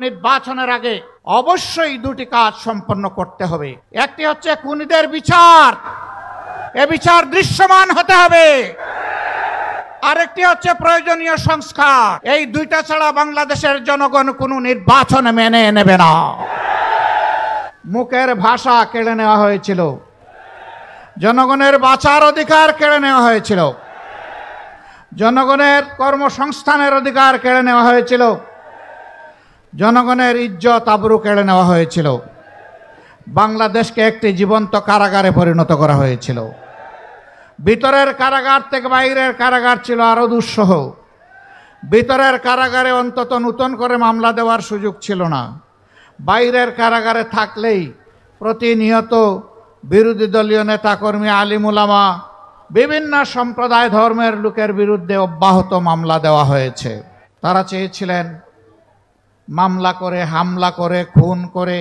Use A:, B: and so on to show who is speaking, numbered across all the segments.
A: নির্বাচনের আগে অবশ্যই দুটি কাজ সম্পন্ন করতে হবে। একটি হচ্ছে খুনিদের বিচার, এ বিচার দৃশ্যমান হতে হবে। আরেকটি হচ্ছে প্রয়োজনীয় সংস্কার। এই দুইটা ছাড়া বাংলাদেশের জনগণ কোনো নির্বাচন মেনে নেবে না। মুখের ভাষা কেড়ে নেওয়া হয়েছিল, জনগণের বাঁচার অধিকার কেড়ে নেওয়া হয়েছিল, জনগণের কর্মসংস্থানের অধিকার কেড়ে নেওয়া হয়েছিল, জনগণের ইজ্জত আবরু কেড়ে নেওয়া হয়েছিল। বাংলাদেশকে একটি জীবন্ত কারাগারে পরিণত করা হয়েছিল। ভিতরের কারাগার থেকে বাইরের কারাগার ছিল আরো দুঃসহ। ভিতরের কারাগারে অন্তত নতুন করে মামলা দেওয়ার সুযোগ ছিল না। বাইরের কারাগারে থাকলেই প্রতিনিয়ত বিরোধী দলীয় নেতাকর্মী, আলিম উলামা, বিভিন্ন সম্প্রদায় ধর্মের লোকের বিরুদ্ধে অব্যাহত মামলা দেওয়া হয়েছে। তারা চেয়েছিলেন মামলা করে, হামলা করে, খুন করে,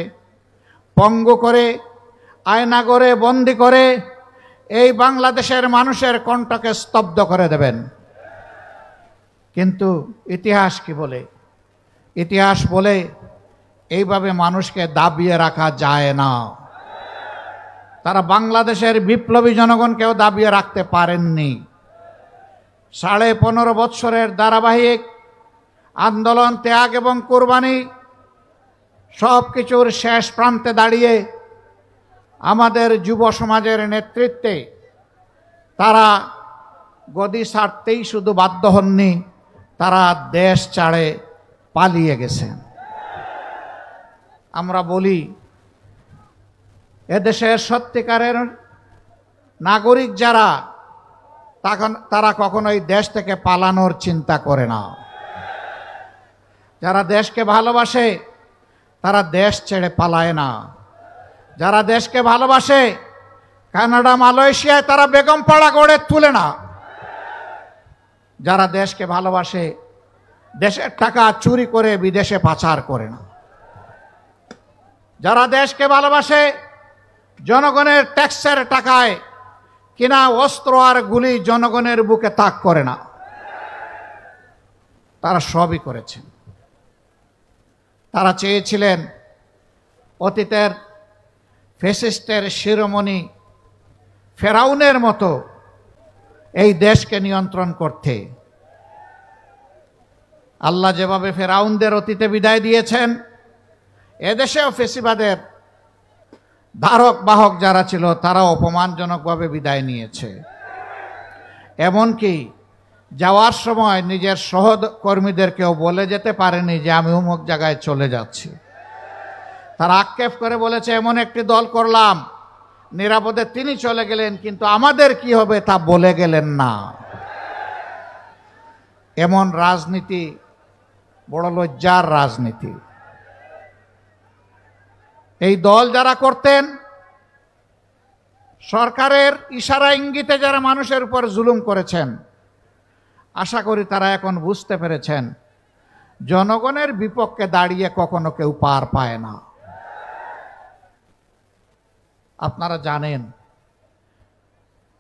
A: পঙ্গু করে, আয়না করে, বন্দি করে এই বাংলাদেশের মানুষের কণ্ঠকে স্তব্ধ করে দেবেন। কিন্তু ইতিহাস কি বলে? ইতিহাস বলে এইভাবে মানুষকে দাবিয়ে রাখা যায় না। তারা বাংলাদেশের বিপ্লবী জনগণকেও দাবিয়ে রাখতে পারেননি। 15.5 বৎসরের ধারাবাহিক আন্দোলন, ত্যাগ এবং কোরবানি সব কিছুর শেষ প্রান্তে দাঁড়িয়ে আমাদের যুব সমাজের নেতৃত্বে তারা গদি ছাড়তেই শুধু বাধ্য হননি, তারা দেশ ছাড়ে পালিয়ে গেছেন। আমরা বলি এদেশের সত্যিকারের নাগরিক যারা, তারা কখনোই দেশ থেকে পালানোর চিন্তা করে না। যারা দেশকে ভালোবাসে তারা দেশ ছেড়ে পালায় না। যারা দেশকে ভালোবাসে কানাডা, মালয়েশিয়ায় তারা বেগমপাড়া গড়ে তুলে না। যারা দেশকে ভালোবাসে দেশের টাকা চুরি করে বিদেশে পাচার করে না। যারা দেশকে ভালোবাসে জনগণের ট্যাক্সের টাকায় কিনা অস্ত্র আর গুলি জনগণের বুকে তাক করে না। তারা সবই করেছেন। তারা চেয়েছিলেন অতীতের ফ্যাসিস্টের শিরোমণি ফেরাউনের মতো এই দেশকে নিয়ন্ত্রণ করতে। আল্লাহ যেভাবে ফেরাউনদের অতীতে বিদায় দিয়েছেন, এদেশেও ফেসিবাদের ধারক বাহক যারা ছিল তারা অপমানজনকভাবে বিদায় নিয়েছে। এমনকি যাওয়ার সময় নিজের সহকর্মীদেরকেও বলে যেতে পারেনি যে আমি অমুক জায়গায় চলে যাচ্ছি। তারা আক্ষেপ করে বলেছে এমন একটি দল করলাম, নিরাপদে তিনি চলে গেলেন, কিন্তু আমাদের কি হবে তা বলে গেলেন না। এমন রাজনীতি বড় লজ্জার রাজনীতি। এই দল যারা করতেন, সরকারের ইশারা ইঙ্গিতে যারা মানুষের উপর জুলুম করেছেন, আশা করি তারা এখন বুঝতে পেরেছেন জনগণের বিপক্ষে দাঁড়িয়ে কখনো কেউ পার পায় না। আপনারা জানেন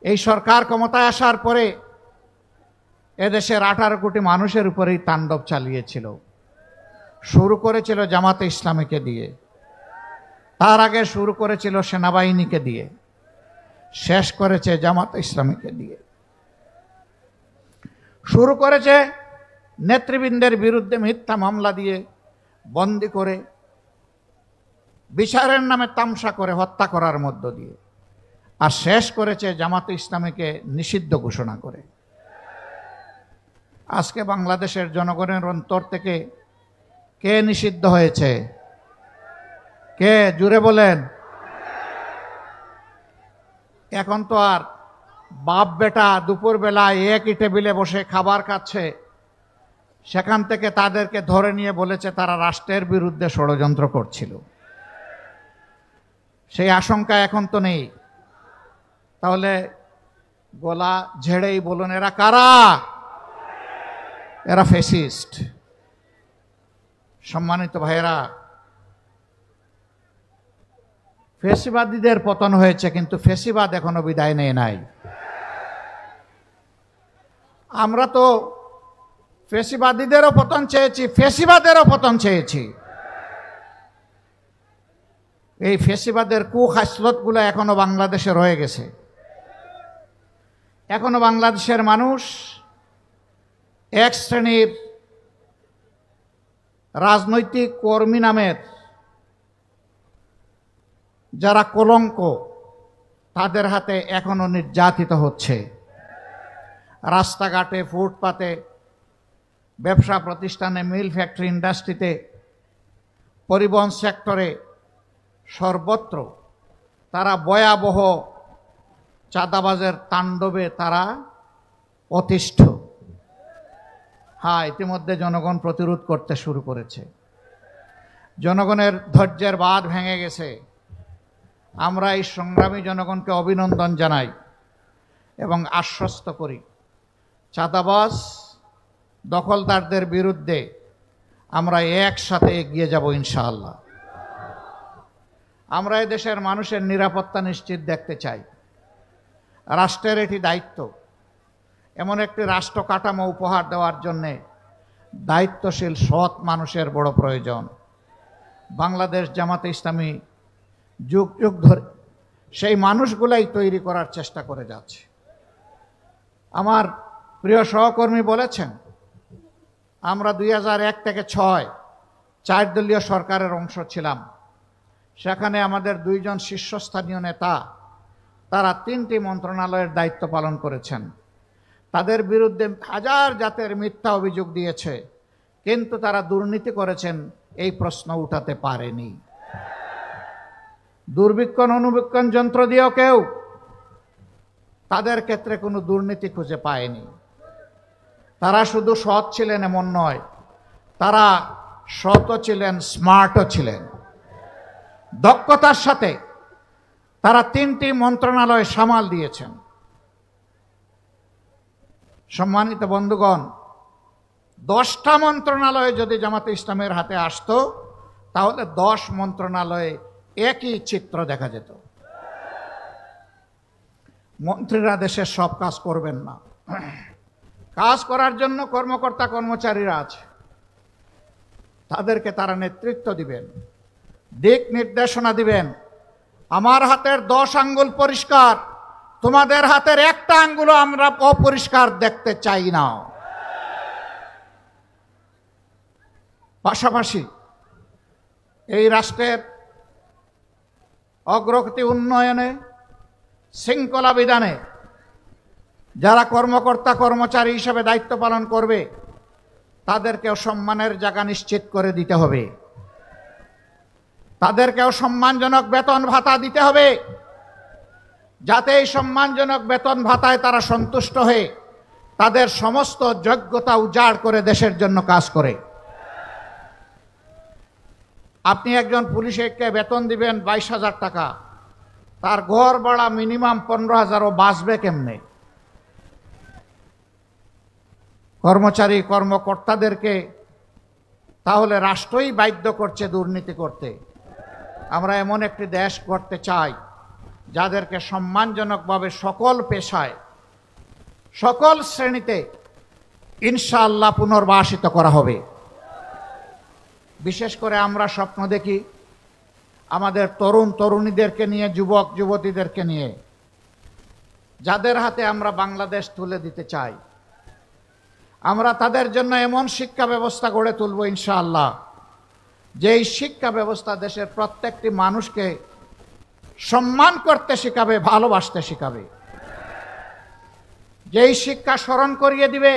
A: এই সরকার ক্ষমতায় আসার পরে এদেশের 18 কোটি মানুষের উপরেই তাণ্ডব চালিয়েছিল। শুরু করেছিল জামাতে ইসলামীকে দিয়ে, তার আগে শুরু করেছিল সেনাবাহিনীকে দিয়ে, শেষ করেছে জামাতে ইসলামীকে দিয়ে। শুরু করেছে নেতৃবৃন্দের বিরুদ্ধে মিথ্যা মামলা দিয়ে, বন্দী করে, বিচারের নামে তামসা করে হত্যা করার মধ্য দিয়ে, আর শেষ করেছে জামাতে ইসলামীকে নিষিদ্ধ ঘোষণা করে। আজকে বাংলাদেশের জনগণের অন্তর থেকে কে নিষিদ্ধ হয়েছে? কে? জুড়ে বলেন। এখন তো আর বাপ বেটা দুপুরবেলা একই টেবিলে বসে খাবার খাচ্ছে, সেখান থেকে তাদেরকে ধরে নিয়ে বলেছে তারা রাষ্ট্রের বিরুদ্ধে ষড়যন্ত্র করছিল। সেই আশঙ্কা এখন তো নেই। তাহলে গলা ঝেড়েই বলুন এরা কারা? এরা ফ্যাসিস্ট। সম্মানিত ভাইয়েরা, ফ্যাসিবাদীদের পতন হয়েছে, কিন্তু ফ্যাসিবাদ এখনো বিদায় নেয় নাই। আমরা তো ফ্যাসিবাদীদেরও পতন চেয়েছি, ফ্যাসিবাদেরও পতন চেয়েছি। এই ফেসিবাদের কুখাসলতগুলো এখনো বাংলাদেশে রয়ে গেছে। এখনো বাংলাদেশের মানুষ এক শ্রেণীর রাজনৈতিক কর্মী নামের যারা কলঙ্ক, তাদের হাতে এখনো নির্যাতিত হচ্ছে। রাস্তাঘাটে, ফুটপাতে, ব্যবসা প্রতিষ্ঠানে, মিল ফ্যাক্টরি, ইন্ডাস্ট্রিতে, পরিবহন সেক্টরে, সর্বত্র তারা ভয়াবহ চাঁদাবাজের তাণ্ডবে তারা অতিষ্ঠ। হ্যাঁ, ইতিমধ্যে জনগণ প্রতিরোধ করতে শুরু করেছে। জনগণের ধৈর্যের বাঁধ ভেঙে গেছে। আমরা এই সংগ্রামী জনগণকে অভিনন্দন জানাই এবং আশ্বস্ত করি, চাঁদাবাজ দখলদারদের বিরুদ্ধে আমরা একসাথে এগিয়ে যাব ইনশাআল্লাহ। আমরা এই দেশের মানুষের নিরাপত্তা নিশ্চিত দেখতে চাই। রাষ্ট্রের এটি দায়িত্ব। এমন একটি রাষ্ট্র কাঠামো উপহার দেওয়ার জন্যে দায়িত্বশীল সৎ মানুষের বড় প্রয়োজন। বাংলাদেশ জামাতে ইসলামী যুগ যুগ ধরে সেই মানুষগুলাই তৈরি করার চেষ্টা করে যাচ্ছে। আমার প্রিয় সহকর্মী বলেছেন, আমরা 2001 থেকে 6 4 দলীয় সরকারের অংশ ছিলাম। সেখানে আমাদের 2 জন শীর্ষস্থানীয় নেতা, তারা 3টি মন্ত্রণালয়ের দায়িত্ব পালন করেছেন। তাদের বিরুদ্ধে হাজার জাতের মিথ্যা অভিযোগ দিয়েছে, কিন্তু তারা দুর্নীতি করেছেন এই প্রশ্ন উঠাতে পারেনি। দুর্বীক্ষণ অনুবীক্ষণ যন্ত্র দিয়েও কেউ তাদের ক্ষেত্রে কোনো দুর্নীতি খুঁজে পায়নি। তারা শুধু সৎ ছিলেন এমন নয়, তারা সৎও ছিলেন, স্মার্টও ছিলেন। দক্ষতার সাথে তারা 3টি মন্ত্রণালয় সামাল দিয়েছেন। সম্মানিত বন্ধুগণ, 10টা মন্ত্রণালয় যদি জামাতে ইসলামের হাতে আসতো, তাহলে 10 মন্ত্রণালয়ে একই চিত্র দেখা যেত। মন্ত্রীরা দেশের সব কাজ করবেন না। কাজ করার জন্য কর্মকর্তা কর্মচারীরা আছে, তাদেরকে তারা নেতৃত্ব দিবেন, দিক নির্দেশনা দিবেন। আমার হাতের 10 আঙ্গুল পরিষ্কার, তোমাদের হাতের একটা আঙ্গুলও আমরা অপরিষ্কার দেখতে চাই না। পাশাপাশি এই রাষ্ট্রের অগ্রগতি উন্নয়নে, শৃঙ্খলা বিধানে যারা কর্মকর্তা কর্মচারী হিসেবে দায়িত্ব পালন করবে, তাদেরকেও সম্মানের জায়গা নিশ্চিত করে দিতে হবে। তাদেরকেও সম্মানজনক বেতন ভাতা দিতে হবে, যাতে এই সম্মানজনক বেতন ভাতায় তারা সন্তুষ্ট হয়ে তাদের সমস্ত যোগ্যতা উজাড় করে দেশের জন্য কাজ করে। আপনি একজন পুলিশকে বেতন দিবেন 22,000 টাকা, তার ঘর ভাড়া মিনিমাম 15,000, ও বাঁচবে কেমনে? কর্মচারী কর্মকর্তাদেরকে তাহলে রাষ্ট্রই বাধ্য করছে দুর্নীতি করতে। আমরা এমন একটি দেশ করতে চাই যাদেরকে সম্মানজনকভাবে সকল পেশায়, সকল শ্রেণীতে ইনশাআল্লাহ পুনর্বাসিত করা হবে। বিশেষ করে আমরা স্বপ্ন দেখি আমাদের তরুণ তরুণীদেরকে নিয়ে, যুবক যুবতীদেরকে নিয়ে, যাদের হাতে আমরা বাংলাদেশ তুলে দিতে চাই। আমরা তাদের জন্য এমন শিক্ষা ব্যবস্থা গড়ে তুলব ইনশাআল্লাহ, যেই শিক্ষা ব্যবস্থা দেশের প্রত্যেকটি মানুষকে সম্মান করতে শেখাবে, ভালোবাসতে শেখাবে। যেই শিক্ষা স্মরণ করিয়ে দিবে,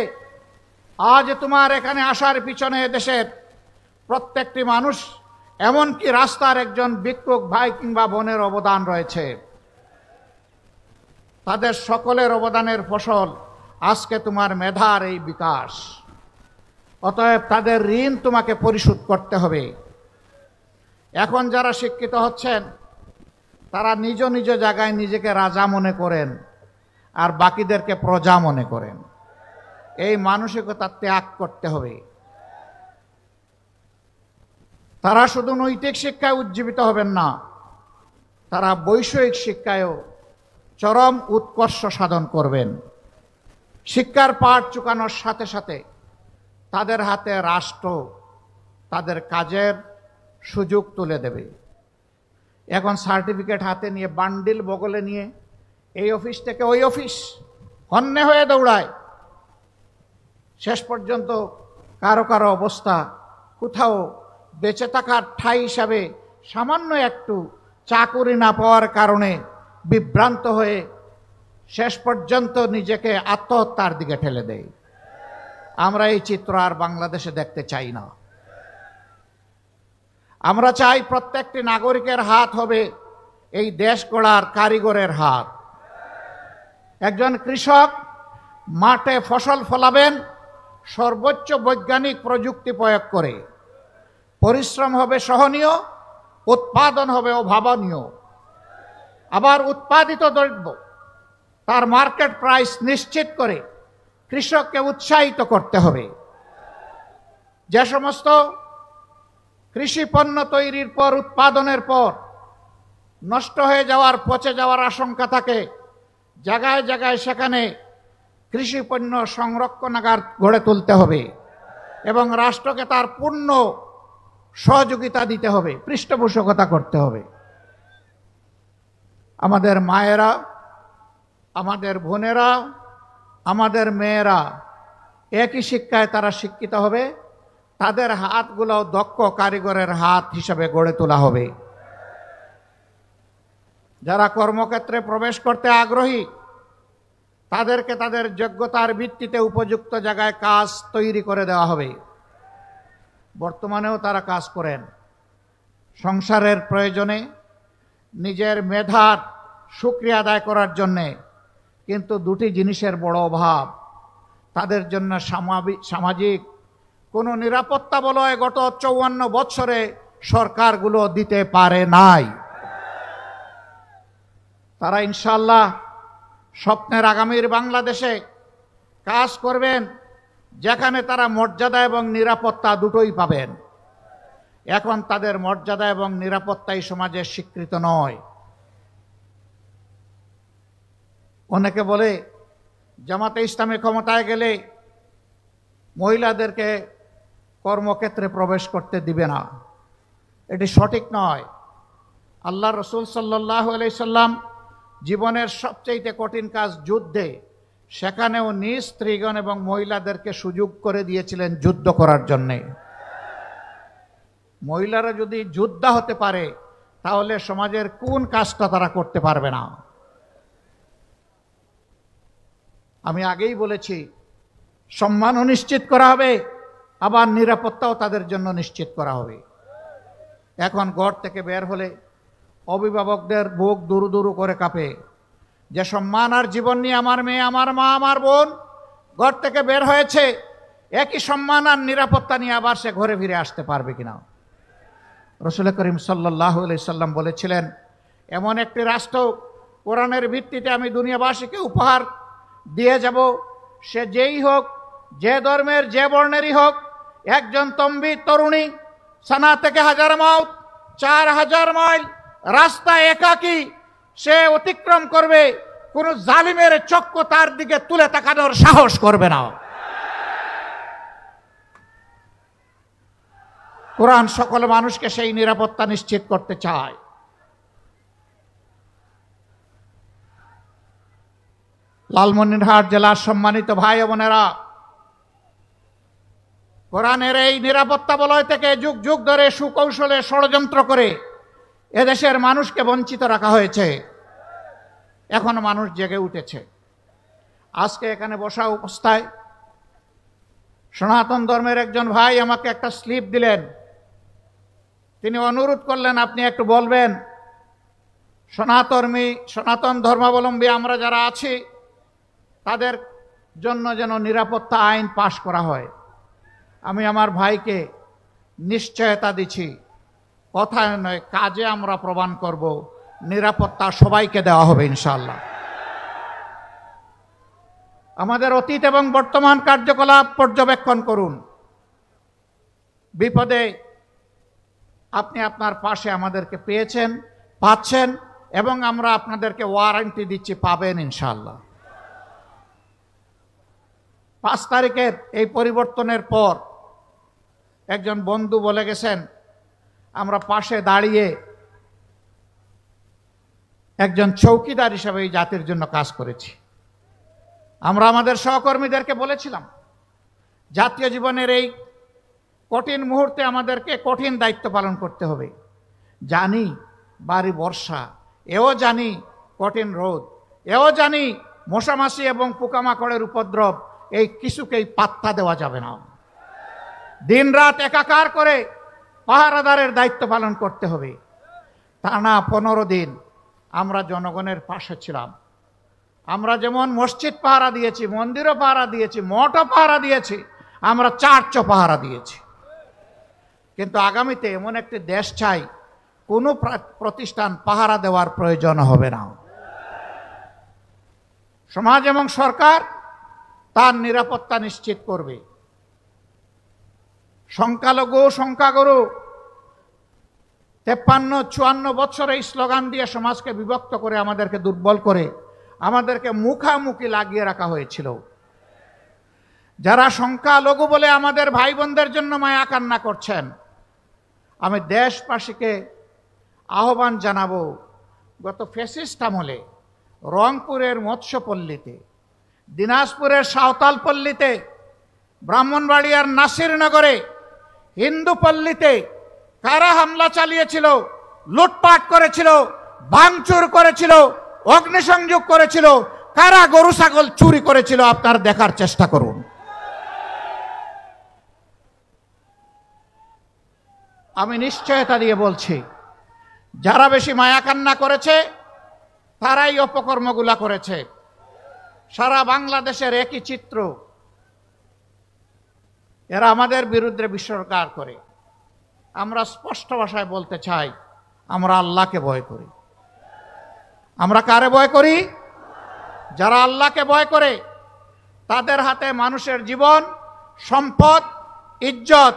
A: আজ তোমার এখানে আসার পিছনে দেশের প্রত্যেকটি মানুষ, এমনকি রাস্তার একজন ভিক্ষুক ভাই কিংবা বোনের অবদান রয়েছে। তাদের সকলের অবদানের ফসল আজকে তোমার মেধার এই বিকাশ। অতএব তাদের ঋণ তোমাকে পরিশোধ করতে হবে। এখন যারা শিক্ষিত হচ্ছেন, তারা নিজ নিজ জায়গায় নিজেকে রাজা মনে করেন আর বাকিদেরকে প্রজা মনে করেন। এই মানসিকতা ত্যাগ করতে হবে। তারা শুধু নৈতিক শিক্ষায় উজ্জীবিত হবেন না, তারা বৈষয়িক শিক্ষায়ও চরম উৎকর্ষ সাধন করবেন। শিক্ষার পাঠ চুকানোর সাথে সাথে তাদের হাতে রাষ্ট্র তাদের কাজের সুযোগ তুলে দেবে। এখন সার্টিফিকেট হাতে নিয়ে বান্ডিল বগলে নিয়ে এই অফিস থেকে ওই অফিস হন্যে হয়ে দৌড়ায়। শেষ পর্যন্ত কারো কারো অবস্থা কোথাও বেঁচে থাকার ঠাঁই হিসাবে সামান্য একটু চাকুরি না পাওয়ার কারণে বিভ্রান্ত হয়ে শেষ পর্যন্ত নিজেকে আত্মহত্যার দিকে ঠেলে দেয়। আমরা এই চিত্র আর বাংলাদেশে দেখতে চাই না। আমরা চাই প্রত্যেকটি নাগরিকের হাত হবে এই দেশ গড়ার কারিগরের হাত। একজন কৃষক মাঠে ফসল ফলাবেন সর্বোচ্চ বৈজ্ঞানিক প্রযুক্তি প্রয়োগ করে। পরিশ্রম হবে সহনীয়, উৎপাদন হবে অভাবনীয়। আবার উৎপাদিত দ্রব্য তার মার্কেট প্রাইস নিশ্চিত করে কৃষককে উৎসাহিত করতে হবে। যে সমস্ত কৃষি পণ্য তৈরির পর উৎপাদনের পর নষ্ট হয়ে যাওয়ার, পচে যাওয়ার আশঙ্কা থাকে, জায়গায় জায়গায় সেখানে কৃষি পণ্য সংরক্ষণাগার গড়ে তুলতে হবে এবং রাষ্ট্রকে তার পূর্ণ সহযোগিতা দিতে হবে, পৃষ্ঠপোষকতা করতে হবে। আমাদের মায়েরা, আমাদের বোনেরা, আমাদের মেয়েরা একই শিক্ষায় তারা শিক্ষিত হবে। তাদের হাতগুলো দক্ষ কারিগরের হাত হিসাবে গড়ে তোলা হবে। যারা কর্মক্ষেত্রে প্রবেশ করতে আগ্রহী তাদেরকে তাদের যোগ্যতার ভিত্তিতে উপযুক্ত জায়গায় কাজ তৈরি করে দেওয়া হবে। বর্তমানেও তারা কাজ করেন সংসারের প্রয়োজনে, নিজের মেধার সুক্রিয়া আদায় করার জন্যে, কিন্তু দুটি জিনিসের বড় অভাব। তাদের জন্য সামাজিক কোনো নিরাপত্তা বলয় গত 54 বছরে সরকারগুলো দিতে পারে নাই। তারা ইনশাআল্লাহ স্বপ্নের আগামীর বাংলাদেশে কাজ করবেন যেখানে তারা মর্যাদা এবং নিরাপত্তা দুটোই পাবেন। এখন তাদের মর্যাদা এবং নিরাপত্তাই সমাজে স্বীকৃত নয়। অনেকে বলে জামাতে ইসলামী ক্ষমতায় গেলে মহিলাদেরকে কর্মক্ষেত্রে প্রবেশ করতে দিবে না। এটি সঠিক নয়। আল্লাহ রসুল সাল্লাল্লাহু আলাইহি সাল্লাম জীবনের সবচেয়ে কঠিন কাজ যুদ্ধে, সেখানেও নিজ স্ত্রীগণ এবং মহিলাদেরকে সুযোগ করে দিয়েছিলেন যুদ্ধ করার জন্যে। মহিলারা যদি যোদ্ধা হতে পারে তাহলে সমাজের কোন কাজটা তারা করতে পারবে না? আমি আগেই বলেছি, সম্মানও নিশ্চিত করা হবে, আবার নিরাপত্তাও তাদের জন্য নিশ্চিত করা হবে। এখন ঘর থেকে বের হলে অভিভাবকদের বুক দুরু দুরু করে কাঁপে যে সম্মান আর জীবন নিয়ে আমার মেয়ে, আমার মা, আমার বোন ঘর থেকে বের হয়েছে, একই সম্মান আর নিরাপত্তা নিয়ে আবার সে ঘরে ফিরে আসতে পারবে কিনা। রাসূল করিম সাল্লাল্লাহু আলাইহি সাল্লাম বলেছিলেন, এমন একটি রাষ্ট্র কোরআনের ভিত্তিতে আমি দুনিয়াবাসীকে উপহার দিয়ে যাব, সে যেই হোক, যে ধর্মের, যে বর্ণেরই হোক, একজন তম্বি তরুণী সানা থেকে হাজার মাউত 4000 মাইল রাস্তা একাকী সে অতিক্রম করবে, কোন জালিমের চক্ষু তার দিকে তুলে তাকানোর সাহস করবে না। কোরআন সকল মানুষকে সেই নিরাপত্তা নিশ্চিত করতে চায়। লালমনিরহাট জেলার সম্মানিত ভাই বোনেরা, কোরআনের এই নিরাপত্তা বলয় থেকে যুগ যুগ ধরে সুকৌশলে ষড়যন্ত্র করে এদেশের মানুষকে বঞ্চিত রাখা হয়েছে। এখন মানুষ জেগে উঠেছে। আজকে এখানে বসা অবস্থায় সনাতন ধর্মের একজন ভাই আমাকে একটা স্লিপ দিলেন। তিনি অনুরোধ করলেন, আপনি একটু বলবেন সনাতন ধর্মাবলম্বী আমরা যারা আছি তাদের জন্য যেন নিরাপত্তা আইন পাশ করা হয়। আমি আমার ভাইকে নিশ্চয়তা দিচ্ছি, কথায় নয় কাজে আমরা প্রমাণ করব, নিরাপত্তা সবাইকে দেওয়া হবে ইনশাআল্লাহ। আমাদের অতীত এবং বর্তমান কার্যকলাপ পর্যবেক্ষণ করুন। বিপদে আপনি আপনার পাশে আমাদেরকে পেয়েছেন, পাচ্ছেন, এবং আমরা আপনাদেরকে ওয়ারেন্টি দিচ্ছি, পাবেন ইনশাআল্লাহ। 5 তারিখের এই পরিবর্তনের পর একজন বন্ধু বলে গেছেন, আমরা পাশে দাঁড়িয়ে একজন চৌকিদার হিসাবে এই জাতির জন্য কাজ করেছি। আমরা আমাদের সহকর্মীদেরকে বলেছিলাম, জাতীয় জীবনের এই কঠিন মুহূর্তে আমাদেরকে কঠিন দায়িত্ব পালন করতে হবে। জানি বাড়ি বর্ষা, এও জানি কঠিন রোদ, এও জানি মশামাছি এবং পোকামাকড়ের উপদ্রব, এই কিছুকেই পাত্তা দেওয়া যাবে না। দিন রাত একাকার করে পাহারাদারের দায়িত্ব পালন করতে হবে। টানা 15 দিন আমরা জনগণের পাশে ছিলাম। আমরা যেমন মসজিদ পাহারা দিয়েছি, মন্দিরও পাহারা দিয়েছি, মঠও পাহারা দিয়েছি, আমরা চার্চও পাহারা দিয়েছি। কিন্তু আগামীতে এমন একটি দেশ চাই, কোনো প্রতিষ্ঠান পাহারা দেওয়ার প্রয়োজন হবে না। সমাজ এবং সরকার তার নিরাপত্তা নিশ্চিত করবে। সংখ্যালঘু সংখ্যাগুরু 53-54 বছর এই স্লোগান দিয়ে সমাজকে বিভক্ত করে, আমাদেরকে দুর্বল করে, আমাদেরকে মুখামুখি লাগিয়ে রাখা হয়েছিল। যারা সংখ্যালঘু বলে আমাদের ভাই বোনদের জন্য মায়া কান্না করছেন, আমি দেশবাসীকে আহ্বান জানাবো, গত ফ্যাসিস্ট আমলে রংপুরের মৎস্যপল্লীতে, দিনাজপুরের সাঁওতালপল্লীতে, ব্রাহ্মণবাড়িয়ার নাসিরনগরে, হিন্দুপল্লীতে কারা হামলা চালিয়েছিল, লুটপাট করেছিল, ভাঙচুর করেছিল, অগ্নিসংযোগ করেছিল, কারা গরু ছাগল চুরি করেছিল, আপনারা দেখার চেষ্টা করুন। আমি নিশ্চয়তা দিয়ে বলছি, যারা বেশি মায়া কান্না করেছে তারাই অপকর্মগুলা করেছে। সারা বাংলাদেশের একই চিত্র, এরা আমাদের বিরুদ্ধে বিসর্গার করে। আমরা স্পষ্ট ভাষায় বলতে চাই, আমরা আল্লাহকে ভয় করি। আমরা কারে ভয় করি? যারা আল্লাহকে ভয় করে তাদের হাতে মানুষের জীবন, সম্পদ, ইজ্জত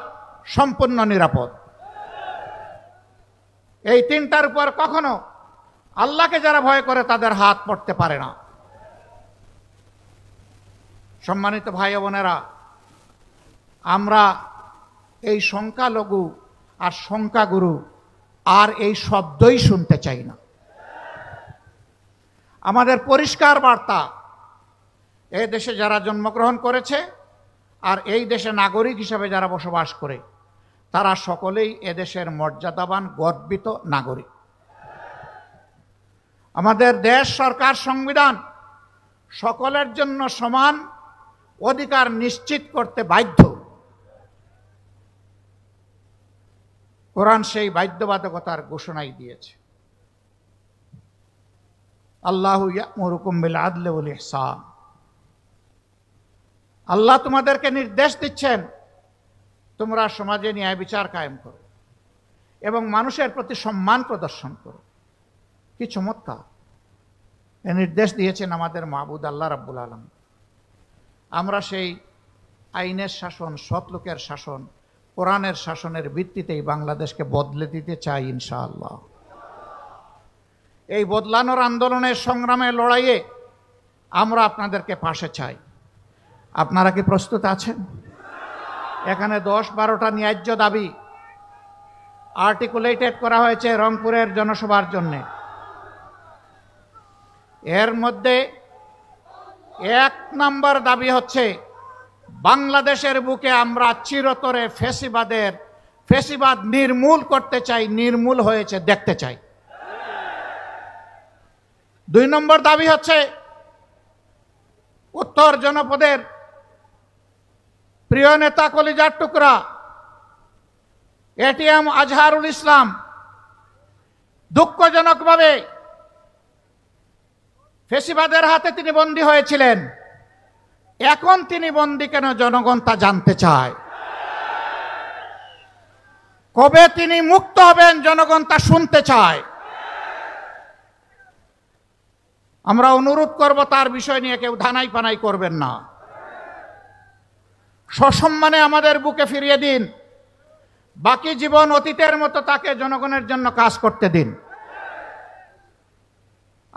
A: সম্পূর্ণ নিরাপদ। এই তিনটার উপর কখনো আল্লাহকে যারা ভয় করে তাদের হাত পড়তে পারে না। সম্মানিত ভাই বোনেরা, আমরা এই সংখ্যালঘু আর সংখ্যাগুরু আর এই শব্দই শুনতে চাই না। আমাদের পরিষ্কার বার্তা, এই দেশে যারা জন্মগ্রহণ করেছে আর এই দেশে নাগরিক হিসাবে যারা বসবাস করে, তারা সকলেই এদেশের মর্যাদাবান গর্বিত নাগরিক। আমাদের দেশ, সরকার, সংবিধান সকলের জন্য সমান অধিকার নিশ্চিত করতে বাধ্য। কোরআন সেই বাধ্যবাধকতার ঘোষণাই দিয়েছে। আল্লাহু ইয়া'মুরুকুম বিল আদলি ওয়াল ইহসান। আল্লাহ তোমাদেরকে নির্দেশ দিচ্ছেন, তোমরা সমাজে ন্যায় বিচার কায়েম করো এবং মানুষের প্রতি সম্মান প্রদর্শন করো। কি চমৎকার! এই নির্দেশ দিয়েছেন আমাদের মাবুদ আল্লাহ রাব্বুল আলামিন। আমরা সেই আইনের শাসন, সৎ লোকের শাসন, কোরআনের শাসনের ভিত্তিতেই বাংলাদেশকে বদলে দিতে চাই ইনশাআল্লাহ। এই বদলানোর আন্দোলনের সংগ্রামে, লড়াইয়ে আমরা আপনাদেরকে পাশে চাই। আপনারা কি প্রস্তুত আছেন? এখানে 10-12টা ন্যায্য দাবি আর্টিকুলেটেড করা হয়েছে রংপুরের জনসভার জন্য। এর মধ্যে 1 নম্বর দাবি হচ্ছে, বাংলাদেশের বুকে আমরা চিরতরে ফ্যাসিবাদ নির্মূল করতে চাই, নির্মূল হয়েছে দেখতে চাই। 2 নম্বর দাবি হচ্ছে, উত্তর জনপদের প্রিয় নেতা, কলিজার টুকরা এটিএম আজহারুল ইসলাম দুঃখজনকভাবে ফ্যাসিবাদের হাতে তিনি বন্দী হয়েছিলেন। এখন তিনি বন্দী কেন, জনগণ তা জানতে চায়। কবে তিনি মুক্ত হবেন, জনগণ তা শুনতে চায়। আমরা অনুরোধ করব, তার বিষয় নিয়ে কেউ ধানাই পানাই করবেন না। সসম্মানে আমাদের বুকে ফিরিয়ে দিন। বাকি জীবন অতীতের মতো তাকে জনগণের জন্য কাজ করতে দিন।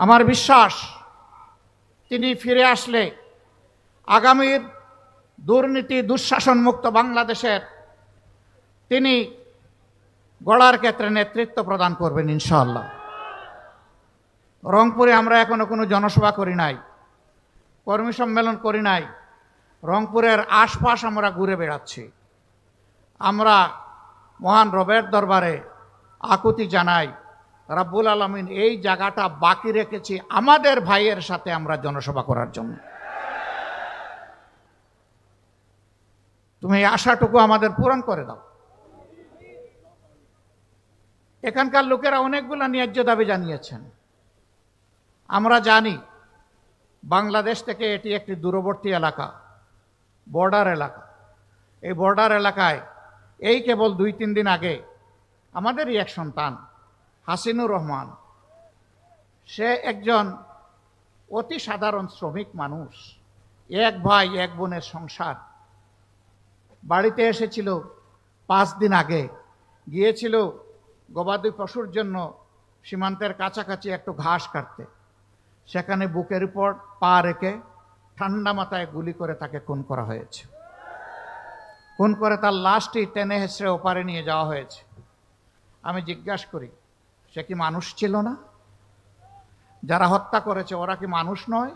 A: আমার বিশ্বাস, তিনি ফিরে আসলে আগামীর দুর্নীতি, দুঃশাসন মুক্ত বাংলাদেশের তিনি গড়ার ক্ষেত্রে নেতৃত্ব প্রদান করবেন ইনশাআল্লাহ। রংপুরে আমরা এখনো কোনো জনসভা করি নাই, কর্মী সম্মেলন করি নাই। রংপুরের আশপাশ আমরা ঘুরে বেড়াচ্ছি। আমরা মহান রবের দরবারে আকুতি জানাই, রাব্বুল আলামিন এই জায়গাটা বাকি রেখেছি আমাদের ভাইয়ের সাথে আমরা জনসভা করার জন্য। তুমি এই আশাটুকু আমাদের পূরণ করে দাও। এখানকার লোকেরা অনেকগুলো ন্যায্য দাবি জানিয়েছেন। আমরা জানি বাংলাদেশ থেকে এটি একটি দূরবর্তী এলাকা, বর্ডার এলাকা। এই বর্ডার এলাকায় এই কেবল 2-3 দিন আগে আমাদেরই এক সন্তান হাসিনুর রহমান, সে একজন অতি সাধারণ শ্রমিক মানুষ, এক ভাই এক বোনের সংসার, বাড়িতে এসেছিল 5 দিন আগে, গিয়েছিল গবাদি পশুর জন্য সীমান্তের কাছাকাছি একটু ঘাস কাটতে। সেখানে বুকের উপর পা রেখে ঠান্ডা মাথায় গুলি করে তাকে খুন করা হয়েছে। খুন করে তার লাশটি টেনে হেসড়ে ওপারে নিয়ে যাওয়া হয়েছে। আমি জিজ্ঞাসা করি, সে কি মানুষ ছিল না? যারা হত্যা করেছে ওরা কি মানুষ নয়?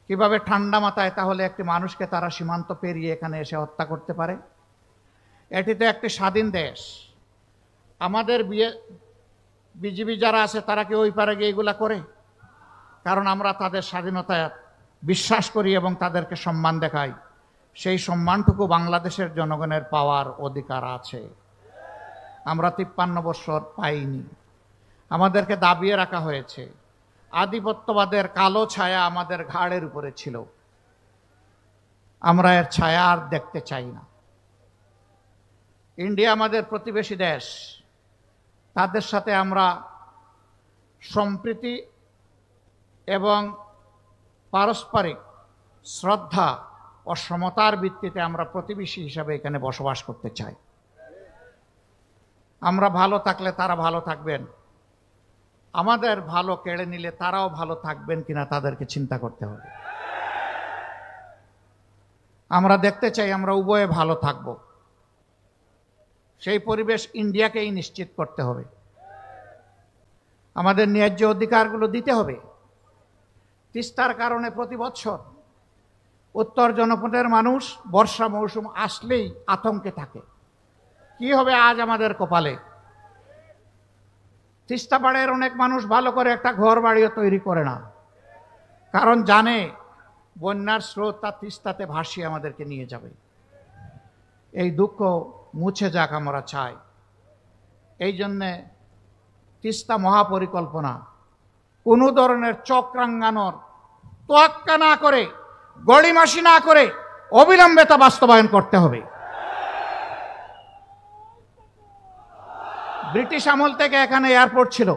A: কিভাবে ঠান্ডা মাথায় তাহলে একটি মানুষকে তারা সীমান্ত পেরিয়ে এখানে এসে হত্যা করতে পারে? এটি তো একটি স্বাধীন দেশ। আমাদের বিজিবি যারা আছে তারা কি ওই পারে গিয়ে এগুলা করে? কারণ আমরা তাদের স্বাধীনতায় বিশ্বাস করি এবং তাদেরকে সম্মান দেখাই। সেই সম্মানটুকু বাংলাদেশের জনগণের পাওয়ার অধিকার আছে। আমরা 53 বছর পাইনি, আমাদেরকে দাবিয়ে রাখা হয়েছে। আধিপত্যবাদের কালো ছায়া আমাদের ঘাড়ের উপরে ছিল, আমরা এর ছায়া আর দেখতে চাই না। ইন্ডিয়া আমাদের প্রতিবেশী দেশ, তাদের সাথে আমরা সম্প্রীতি এবং পারস্পরিক শ্রদ্ধা ও সমতার ভিত্তিতে আমরা প্রতিবেশী হিসাবে এখানে বসবাস করতে চাই। আমরা ভালো থাকলে তারা ভালো থাকবেন, আমাদের ভালো কেড়ে নিলে তারাও ভালো থাকবেন কিনা তাদেরকে চিন্তা করতে হবে। আমরা দেখতে চাই আমরা উভয়ে ভালো থাকব, সেই পরিবেশ ইন্ডিয়াকেই নিশ্চিত করতে হবে। আমাদের ন্যায্য অধিকারগুলো দিতে হবে। তিস্তার কারণে প্রতি বছর উত্তর জনপদের মানুষ বর্ষা মৌসুম আসলেই আতঙ্কে থাকে, কি হবে আজ আমাদের কপালে। তিস্তা পাড়ের অনেক মানুষ ভালো করে একটা ঘর বাড়িও তৈরি করে না, কারণ জানে বন্যার স্রোত তার তিস্তাতে ভাসিয়ে আমাদেরকে নিয়ে যাবে। এই দুঃখ মুছে যাক আমরা চাই। এই জন্যে তিস্তা মহাপরিকল্পনা কোনো ধরনের চক্রাঙ্গানোর তোয়াক্কা না করে, গড়িমাসি না করে অবিলম্বে তা বাস্তবায়ন করতে হবে। ব্রিটিশ আমল থেকে এখানে এয়ারপোর্ট ছিল,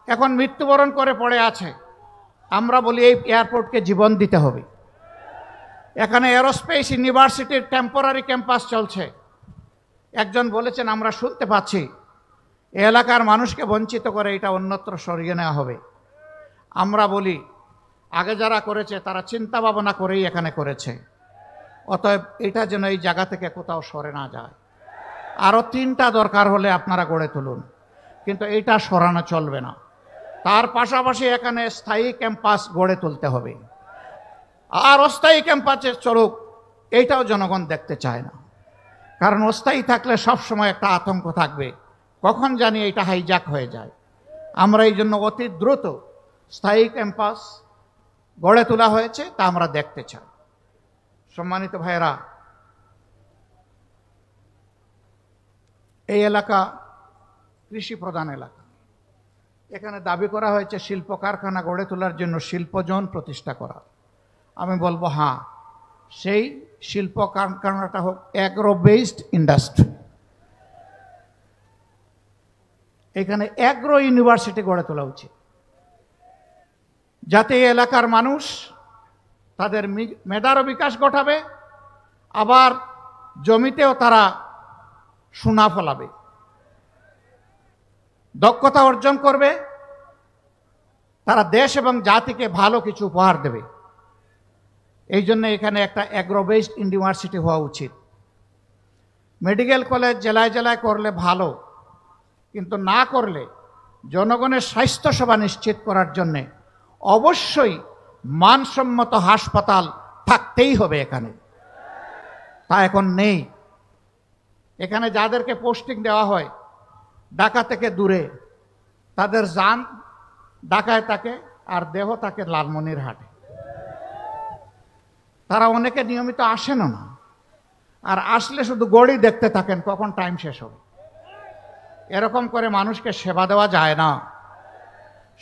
A: এখন মৃত্যুবরণ করে পড়ে আছে। আমরা বলি এই এয়ারপোর্টকে জীবন দিতে হবে। এখানে এরোস্পেস ইউনিভার্সিটির টেম্পোরারি ক্যাম্পাস চলছে। একজন বলেছেন আমরা শুনতে পাচ্ছি এলাকার মানুষকে বঞ্চিত করে এটা অন্যত্র সরিয়ে নেওয়া হবে। আমরা বলি আগে যারা করেছে তারা চিন্তা ভাবনা করেই এখানে করেছে, অতএব এটা যেন এই জায়গা থেকে কোথাও সরে না যায়। আরও 3টা দরকার হলে আপনারা গড়ে তুলুন, কিন্তু এইটা সরানো চলবে না। তার পাশাপাশি এখানে স্থায়ী ক্যাম্পাস গড়ে তুলতে হবে। আর অস্থায়ী ক্যাম্পাসে চলুক এইটাও জনগণ দেখতে চায় না, কারণ অস্থায়ী থাকলে সবসময় একটা আতঙ্ক থাকবে, কখন জানি এটা হাইজ্যাক হয়ে যায়। আমরা এই জন্য অতি দ্রুত স্থায়ী ক্যাম্পাস গড়ে তোলা হয়েছে, তা আমরা দেখতে চাই। সম্মানিত ভাইয়েরা, এই এলাকা কৃষি প্রধান এলাকা। এখানে দাবি করা হয়েছে শিল্প কারখানা গড়ে তোলার জন্য শিল্পজোন প্রতিষ্ঠা করা। আমি বলবো হ্যাঁ, সেই শিল্প কারখানাটা হোক অ্যাগ্রো বেসড ইন্ডাস্ট্রি। এখানে অ্যাগ্রো ইউনিভার্সিটি গড়ে তোলা উচিত, যাতে এই এলাকার মানুষ তাদের মেধারও বিকাশ ঘটাবে, আবার জমিতেও তারা সোনা ফলাবে, দক্ষতা অর্জন করবে, তারা দেশ এবং জাতিকে ভালো কিছু উপহার দেবে। এই জন্য এখানে একটা অ্যাগ্রো বেসড ইউনিভার্সিটি হওয়া উচিত। মেডিকেল কলেজ জেলায় জেলায় করলে ভালো, কিন্তু না করলে জনগণের স্বাস্থ্যসেবা নিশ্চিত করার জন্যে অবশ্যই মানসম্মত হাসপাতাল থাকতেই হবে এখানে। তা এখন নেই। এখানে যাদেরকে পোস্টিং দেওয়া হয় ঢাকা থেকে দূরে, তাদের যান ঢাকায় থাকে আর দেহ থাকে লালমনিরহাটে। তারা অনেকে নিয়মিত আসেনও না, আর আসলে শুধু গড়ি দেখতে থাকেন কখন টাইম শেষ হবে। এরকম করে মানুষকে সেবা দেওয়া যায় না।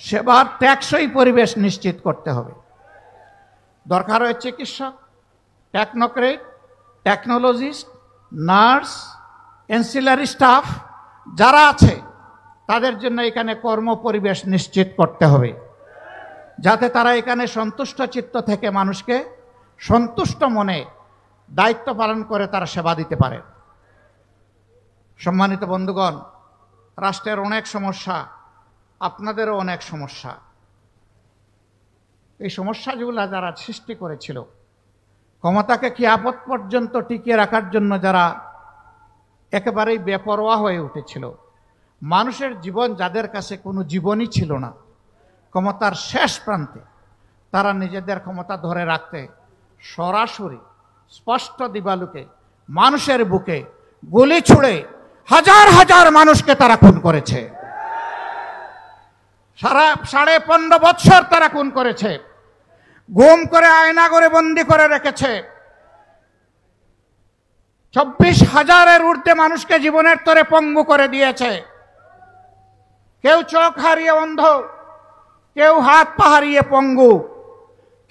A: সেবার টেকসই পরিবেশ নিশ্চিত করতে হবে। দরকার হয় চিকিৎসক, technocrat, technologist, nurse, ancillary staff যারা আছে তাদের জন্য এখানে কর্ম পরিবেশ নিশ্চিত করতে হবে, যাতে তারা এখানে সন্তুষ্ট চিত্ত থেকে মানুষকে সন্তুষ্ট মনে দায়িত্ব পালন করে তারা সেবা দিতে পারে। সম্মানিত বন্ধুগণ, রাষ্ট্রের অনেক সমস্যা, আপনাদেরও অনেক সমস্যা। এই সমস্যাগুলো যারা সৃষ্টি করেছিল, ক্ষমতাকে কিয়ামত পর্যন্ত টিকিয়ে রাখার জন্য যারা একেবারেই বেপরোয়া হয়ে উঠেছিল, মানুষের জীবন যাদের কাছে কোনো জীবনই ছিল না, ক্ষমতার শেষ প্রান্তে তারা নিজেদের ক্ষমতা ধরে রাখতে সরাসরি স্পষ্ট দিবালুকে মানুষের বুকে গুলি ছুড়ে হাজার হাজার মানুষকে তারা খুন করেছে। 15.5 বছর তারা খুন করেছে, গুম করে আয়না করে বন্দি করে রেখেছে। 24,000-এর ঊর্ধ্বে মানুষকে জীবনের তরে পঙ্গু করে দিয়েছে। কেউ চোখ হারিয়ে অন্ধ, কেউ হাত পা হারিয়ে পঙ্গু,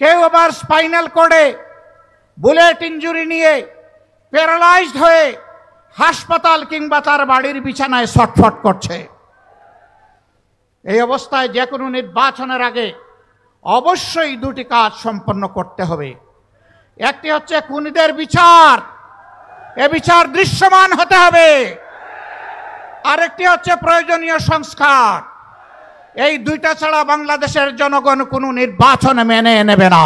A: কেউ আবার স্পাইনাল কর্ডে বুলেট ইঞ্জুরি নিয়ে প্যারালাইজড হয়ে হাসপাতাল কিংবা তার বাড়ির বিছানায় ছটফট করছে। এই অবস্থায় যে কোনো নির্বাচনের আগে অবশ্যই দুটি কাজ সম্পন্ন করতে হবে। একটি হচ্ছে খুনিদের বিচার, এ বিচার দৃশ্যমান হতে হবে। আরেকটি হচ্ছে প্রয়োজনীয় সংস্কার। এই দুইটা ছাড়া বাংলাদেশের জনগণ কোনো নির্বাচন মেনে নেবে না।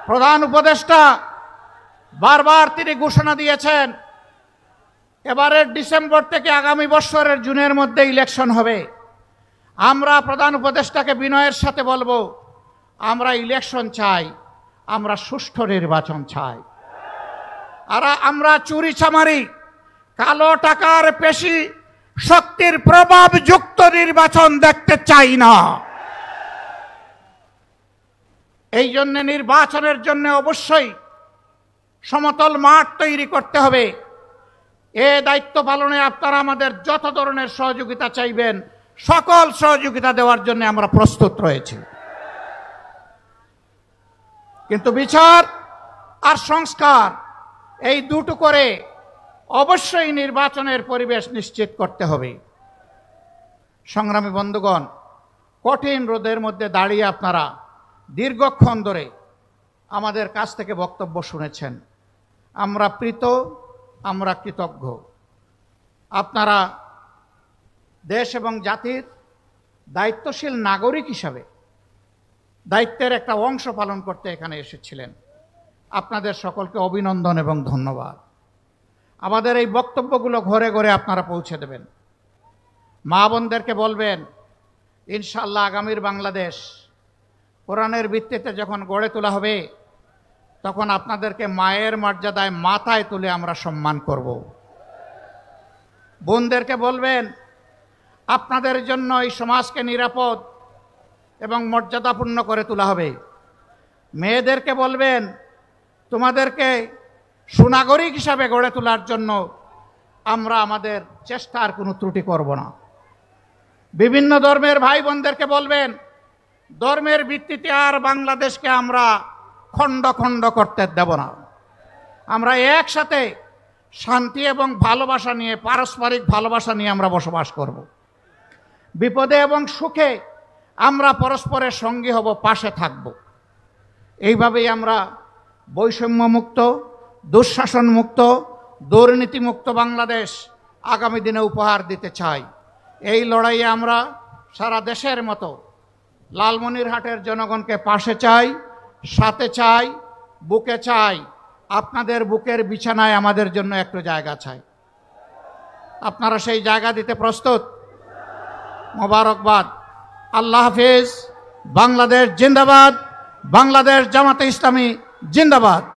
A: প্রধান উপদেষ্টা বারবার তিনি ঘোষণা দিয়েছেন, এবারের ডিসেম্বর থেকে আগামী বছরের জুনের মধ্যে ইলেকশন হবে। আমরা প্রধান উপদেষ্টাকে বিনয়ের সাথে বলবো, আমরা ইলেকশন চাই, আমরা সুষ্ঠু নির্বাচন চাই। আর আমরা চুরি চামারি, কালো টাকার পেশি শক্তির প্রভাবযুক্ত নির্বাচন দেখতে চাই না। এই জন্য নির্বাচনের জন্য অবশ্যই সমতল মাঠ তৈরি করতে হবে। এ দায়িত্ব পালনে আপনারা আমাদের যত ধরনের সহযোগিতা চাইবেন, সকল সহযোগিতা দেওয়ার জন্য আমরা প্রস্তুত রয়েছি। কিন্তু বিচার আর সংস্কার এই দুটো করে অবশ্যই নির্বাচনের পরিবেশ নিশ্চিত করতে হবে। সংগ্রামী বন্ধুগণ, কঠিন রোদের মধ্যে দাঁড়িয়ে আপনারা দীর্ঘক্ষণ ধরে আমাদের কাছ থেকে বক্তব্য শুনেছেন। আমরা প্রীত, আমরা কৃতজ্ঞ। আপনারা দেশ এবং জাতির দায়িত্বশীল নাগরিক হিসাবে দায়িত্বের একটা অংশ পালন করতে এখানে এসেছিলেন। আপনাদের সকলকে অভিনন্দন এবং ধন্যবাদ। আমাদের এই বক্তব্যগুলো ঘরে ঘরে আপনারা পৌঁছে দেবেন। মা বোনদেরকে বলবেন, ইনশাআল্লাহ আগামীর বাংলাদেশ কোরআনের ভিত্তিতে যখন গড়ে তোলা হবে, তখন আপনাদেরকে মায়ের মর্যাদায় মাথায় তুলে আমরা সম্মান করব। বোনদেরকে বলবেন, আপনাদের জন্য এই সমাজকে নিরাপদ এবং মর্যাদাপূর্ণ করে তোলা হবে। মেয়েদেরকে বলবেন, তোমাদেরকে সুনাগরিক হিসাবে গড়ে তোলার জন্য আমরা আমাদের চেষ্টার কোনো ত্রুটি করব না। বিভিন্ন ধর্মের ভাই বোনদেরকে বলবেন, ধর্মের ভিত্তিতে আর বাংলাদেশকে আমরা খণ্ড খণ্ড করতে দেব না। আমরা একসাথে শান্তি এবং ভালোবাসা নিয়ে, পারস্পরিক ভালোবাসা নিয়ে আমরা বসবাস করব। বিপদে এবং সুখে আমরা পরস্পরের সঙ্গী হব, পাশে থাকব। এইভাবেই আমরা বৈষম্যমুক্ত, দুঃশাসনমুক্ত, দুর্নীতিমুক্ত বাংলাদেশ আগামী দিনে উপহার দিতে চাই। এই লড়াইয়ে আমরা সারা দেশের মতো লালমনিরহাটের জনগণকে পাশে চাই, সাথে চাই, বুকে চাই। আপনাদের বুকের বিছানায় আমাদের জন্য একটু জায়গা চাই। আপনারা সেই জায়গা দিতে প্রস্তুত? মোবারকবাদ। আল্লাহ হাফেজ। বাংলাদেশ জিন্দাবাদ। বাংলাদেশ জামাতে ইসলামী জিন্দাবাদ।